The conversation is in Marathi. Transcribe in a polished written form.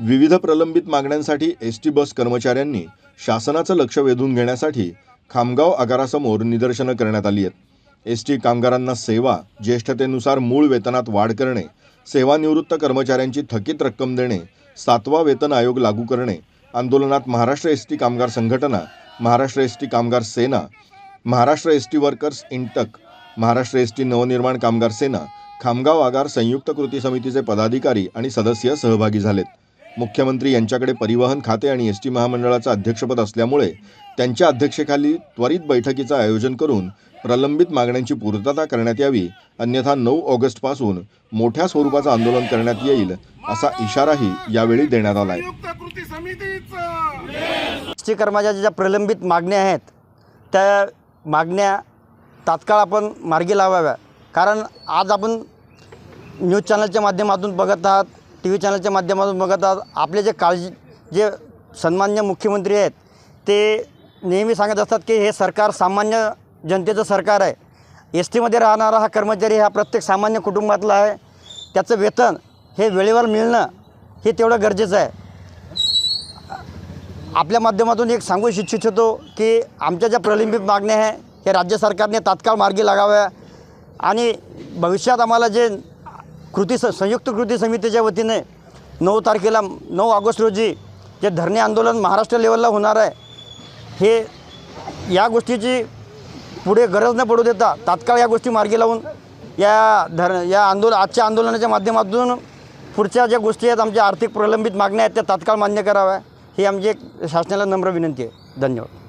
विविध प्रलंबित मागण्यांसाठी एसटी बस कर्मचाऱ्यांनी शासनाचं लक्ष वेधून घेण्यासाठी खामगाव आगारासमोर निदर्शनं करण्यात आली आहेत। एसटी कामगारांना सेवा, ज्येष्ठतेनुसार मूळ वेतनात वाढ करणे, सेवानिवृत्त कर्मचाऱ्यांची थकीत रक्कम देणे, 7वा वेतन आयोग लागू करणे, आंदोलनात महाराष्ट्र एसटी कामगार संघटना, Maharashtra ST Kamgar Sena, Maharashtra ST workers INTUC, Maharashtra ST Navnirman Kamgar Sena, Khamgaon आगार संयुक्त कृती समितीचे पदाधिकारी आणि सदस्य सहभागी झालेत। मुख्यमंत्री यांच्याकडे परिवहन खाते आणि एसटी महामंडळाचं अध्यक्षपद असल्यामुळे त्यांच्या अध्यक्षतेखाली त्वरित बैठकीचं आयोजन करून प्रलंबित मागण्यांची पूर्तता करण्यात यावी, अन्यथा 9 ऑगस्टपासून मोठ्या स्वरूपाचं आंदोलन करण्यात येईल असा इशाराही यावेळी देण्यात आला आहे। एसटी कर्मचाऱ्यांच्या ज्या प्रलंबित मागण्या आहेत त्या मागण्या तात्काळ आपण मार्गी लावाव्या। कारण आज आपण न्यूज चॅनलच्या माध्यमातून बघत आहात, टी व्ही चॅनलच्या माध्यमातून बघत आहात, आपले जे सन्माननीय मुख्यमंत्री आहेत ते नेहमी सांगत असतात की हे सरकार सामान्य जनतेचं सरकार आहे। एस टीमध्ये राहणारा हा कर्मचारी हा प्रत्येक सामान्य कुटुंबातला आहे, त्याचं वेतन हे वेळेवर मिळणं हे तेवढं गरजेचं आहे। आपल्या माध्यमातून एक सांगू इच्छितो की आमच्या ज्या प्रलंबित मागण्या आहे हे राज्य सरकारने तात्काळ मार्गी लागाव्या आणि भविष्यात आम्हाला जे संयुक्त कृती समितीच्या वतीने 9 ऑगस्ट रोजी जे धरणे आंदोलन महाराष्ट्र लेवलला होणार आहे, हे या गोष्टीची पुढे गरज न पडू देता तात्काळ या गोष्टी मार्गी लावून आजच्या आंदोलनाच्या माध्यमातून पुढच्या ज्या गोष्टी आहेत, आमच्या आर्थिक प्रलंबित मागण्या आहेत त्या तात्काळ मान्य कराव्या, ही आमची एक शासनाला नम्र विनंती आहे। धन्यवाद।